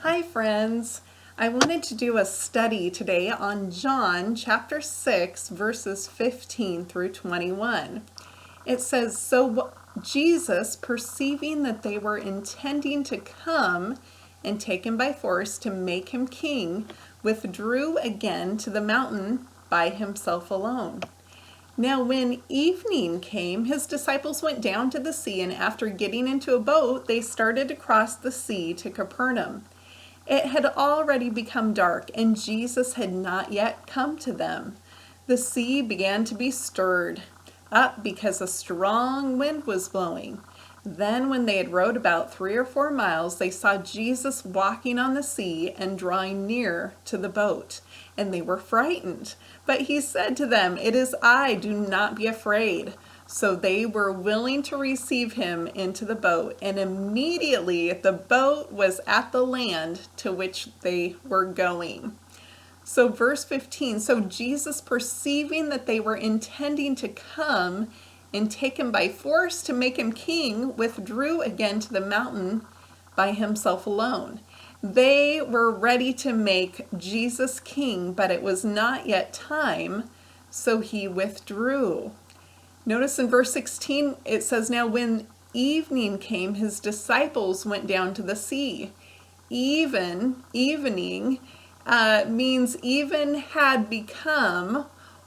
Hi friends! I wanted to do a study today on John chapter 6 verses 15 through 21. It says, "So Jesus, perceiving that they were intending to come and take him by force to make him king, withdrew again to the mountain by himself alone. Now when evening came, his disciples went down to the sea, and after getting into a boat, they started to cross the sea to Capernaum. It had already become dark, and Jesus had not yet come to them. The sea began to be stirred up because a strong wind was blowing. Then when they had rowed about 3 or 4 miles, they saw Jesus walking on the sea and drawing near to the boat, and they were frightened. But he said to them, 'It is I, do not be afraid.' So they were willing to receive him into the boat, and immediately the boat was at the land to which they were going." So verse 15, "So Jesus, perceiving that they were intending to come and take him by force to make him king, withdrew again to the mountain by himself alone." They were ready to make Jesus king, but it was not yet time, so he withdrew. Notice in verse 16, it says, "Now when evening came, his disciples went down to the sea." Evening means even had become,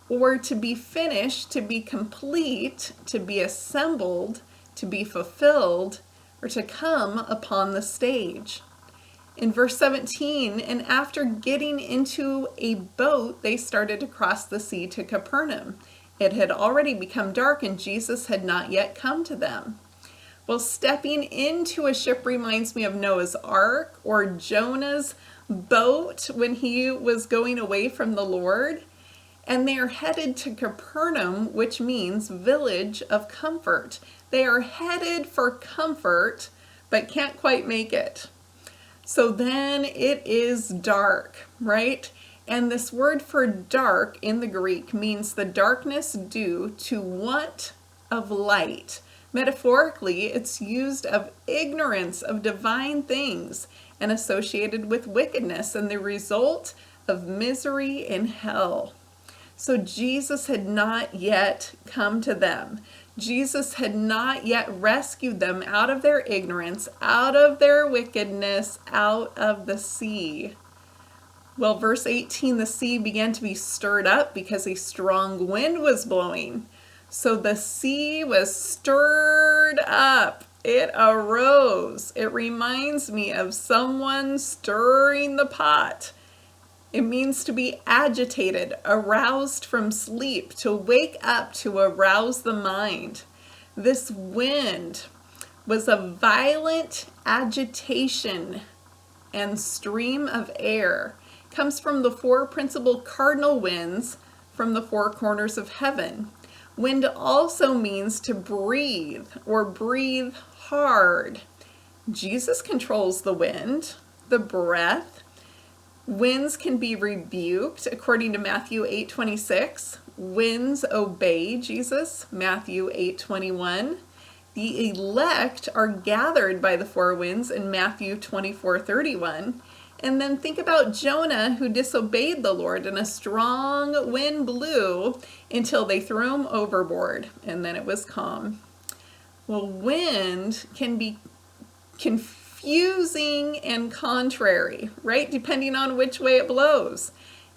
or to be finished, to be complete, to be assembled, to be fulfilled, or to come upon the stage. In verse 17, "And after getting into a boat, they started to cross the sea to Capernaum. It had already become dark, and Jesus had not yet come to them." Well, stepping into a ship reminds me of Noah's Ark or Jonah's boat when he was going away from the Lord. And they are headed to Capernaum, which means village of comfort. They are headed for comfort, but can't quite make it. So then it is dark, right? And this word for dark in the Greek means the darkness due to want of light. Metaphorically, it's used of ignorance of divine things and associated with wickedness and the result of misery in hell. So Jesus had not yet come to them. Jesus had not yet rescued them out of their ignorance, out of their wickedness, out of the sea. Well, verse 18, "The sea began to be stirred up because a strong wind was blowing." So the sea was stirred up. It arose. It reminds me of someone stirring the pot. It means to be agitated, aroused from sleep, to wake up, to arouse the mind. This wind was a violent agitation and stream of air. It comes from the four principal cardinal winds from the four corners of heaven. Wind also means to breathe or breathe hard. Jesus controls the wind, the breath. Winds can be rebuked according to Matthew 8:26. Winds obey Jesus, Matthew 8:21. The elect are gathered by the four winds in Matthew 24:31. And then think about Jonah, who disobeyed the Lord, and a strong wind blew until they threw him overboard, and then it was calm. Well, wind can be confusing and contrary, right? Depending on which way it blows.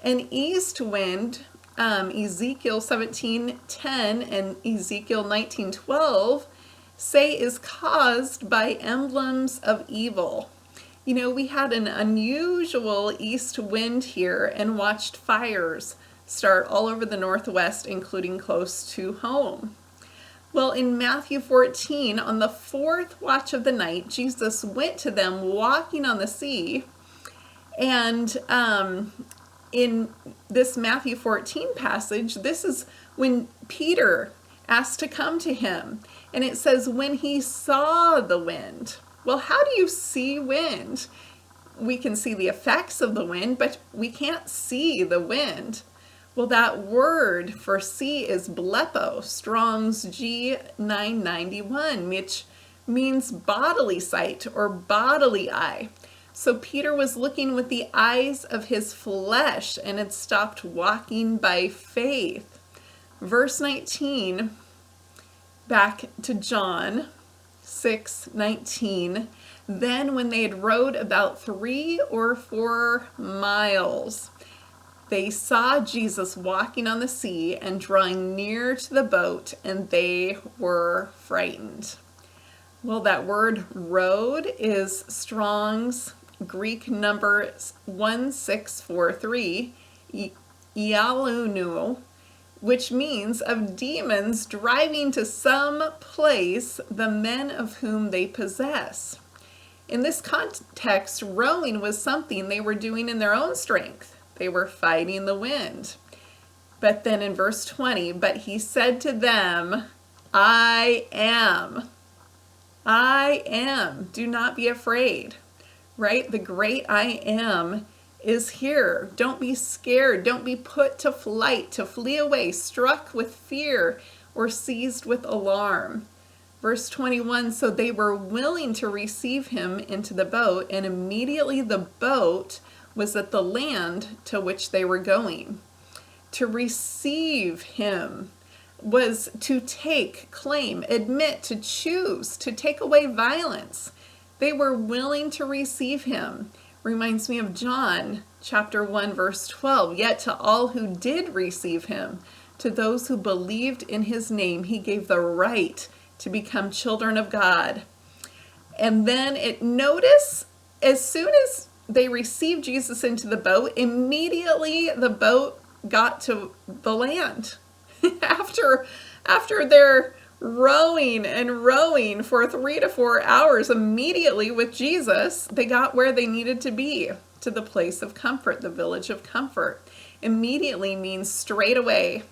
An east wind, Ezekiel 17:10 and Ezekiel 19:12 say is caused by emblems of evil. You know, we had an unusual east wind here and watched fires start all over the Northwest, including close to home. Well, in Matthew 14, on the fourth watch of the night, Jesus went to them walking on the sea. And in this Matthew 14 passage, this is when Peter asked to come to him. And it says, when he saw the wind. Well, how do you see wind? We can see the effects of the wind, but we can't see the wind. Well, that word for see is blepo, Strong's G991, which means bodily sight or bodily eye. So Peter was looking with the eyes of his flesh and had stopped walking by faith. Verse 19, back to John 6:19. Then when they had rowed about 3 or 4 miles, they saw Jesus walking on the sea and drawing near to the boat, and they were frightened. Well, that word rowed is Strong's Greek number 1643, ialunu, which means of demons driving to some place the men of whom they possess. In this context, rowing was something they were doing in their own strength. They were fighting the wind. But then in verse 20, but he said to them, I am. Do not be afraid. Right? The great I am is here. Don't be scared. Don't be put to flight, to flee away, struck with fear, or seized with alarm. Verse 21, so they were willing to receive him into the boat, and immediately the boat was at the land to which they were going. To receive him was to take, claim, admit, to choose, to take away violence. They were willing to receive him. Reminds me of John chapter 1, verse 12. Yet to all who did receive him, to those who believed in his name, he gave the right to become children of God. And then notice, as soon as they received Jesus into the boat, immediately the boat got to the land. after their rowing and rowing for 3 to 4 hours, immediately with Jesus, they got where they needed to be, to the place of comfort, the village of comfort. Immediately means straight away.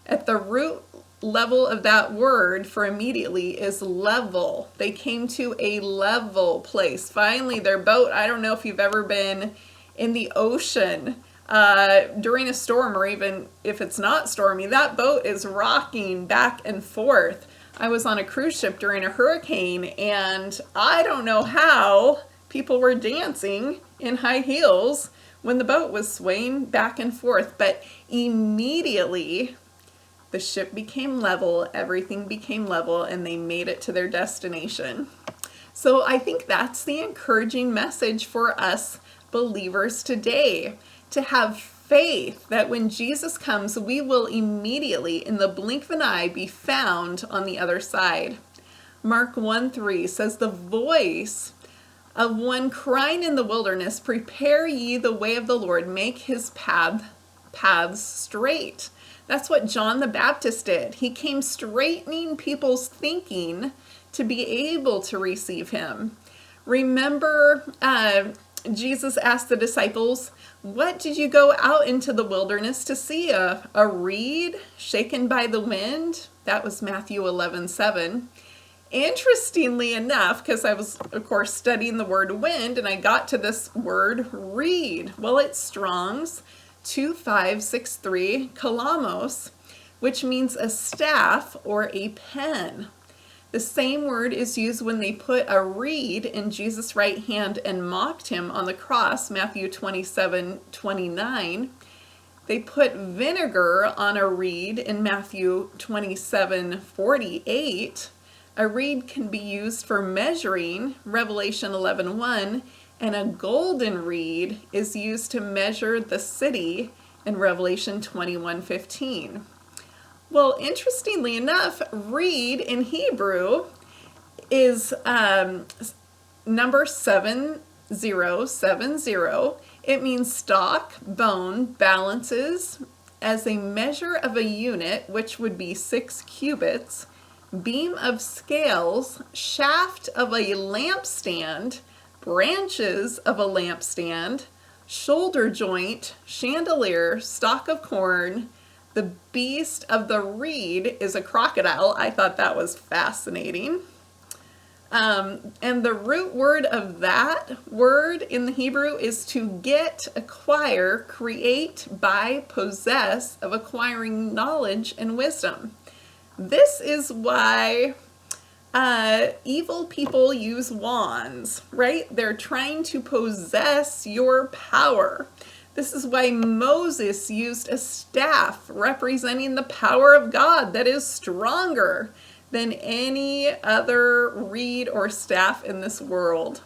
At the root level of that word for immediately is level. They came to a level place. Finally, their boat, I don't know if you've ever been in the ocean during a storm, or even if it's not stormy, that boat is rocking back and forth. I was on a cruise ship during a hurricane, and I don't know how people were dancing in high heels when the boat was swaying back and forth, but immediately the ship became level, everything became level, and they made it to their destination. So I think that's the encouraging message for us believers today, to have faith that when Jesus comes, we will immediately, in the blink of an eye, be found on the other side. Mark 1:3 says, the voice of one crying in the wilderness, prepare ye the way of the Lord, make his paths straight. That's what John the Baptist did. He came straightening people's thinking to be able to receive him. Remember, Jesus asked the disciples, what did you go out into the wilderness to see? A reed shaken by the wind? That was Matthew 11:7. Interestingly enough, because I was, of course, studying the word wind, and I got to this word reed. Well, it's Strong's 2563 kalamos, which means a staff or a pen. The same word is used when they put a reed in Jesus' right hand and mocked him on the cross, Matthew 27:29. They put vinegar on a reed in Matthew 27:48. A reed can be used for measuring, Revelation 11:1, and a golden reed is used to measure the city in Revelation 21:15. Well, interestingly enough, reed in Hebrew is number 7070. It means stock, bone, balances as a measure of a unit, which would be 6 cubits, beam of scales, shaft of a lampstand, branches of a lampstand, shoulder joint, chandelier, stalk of corn. The beast of the reed is a crocodile. I thought that was fascinating. And the root word of that word in the Hebrew is to get, acquire, create, buy, possess, of acquiring knowledge and wisdom. This is why Evil people use wands, right? They're trying to possess your power. This is why Moses used a staff representing the power of God that is stronger than any other reed or staff in this world.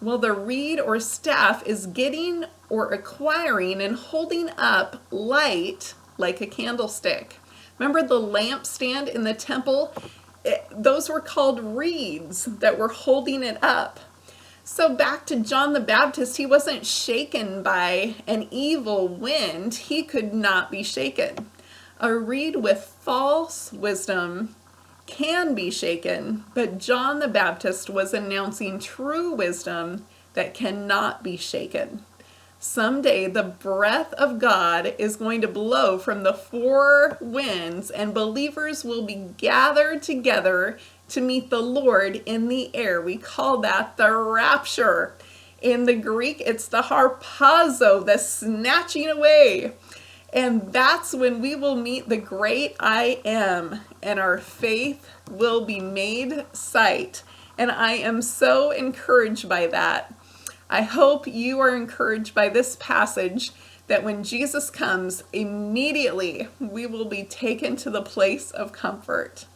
Well, the reed or staff is getting or acquiring and holding up light like a candlestick. Remember the lampstand in the temple? Those were called reeds that were holding it up. So back to John the Baptist, he wasn't shaken by an evil wind. He could not be shaken. A reed with false wisdom can be shaken, but John the Baptist was announcing true wisdom that cannot be shaken. Someday the breath of God is going to blow from the four winds, and believers will be gathered together to meet the Lord in the air. We call that the rapture. In the Greek, it's the harpazo, the snatching away. And that's when we will meet the great I Am, and our faith will be made sight. And I am so encouraged by that. I hope you are encouraged by this passage, that when Jesus comes, immediately we will be taken to the place of comfort.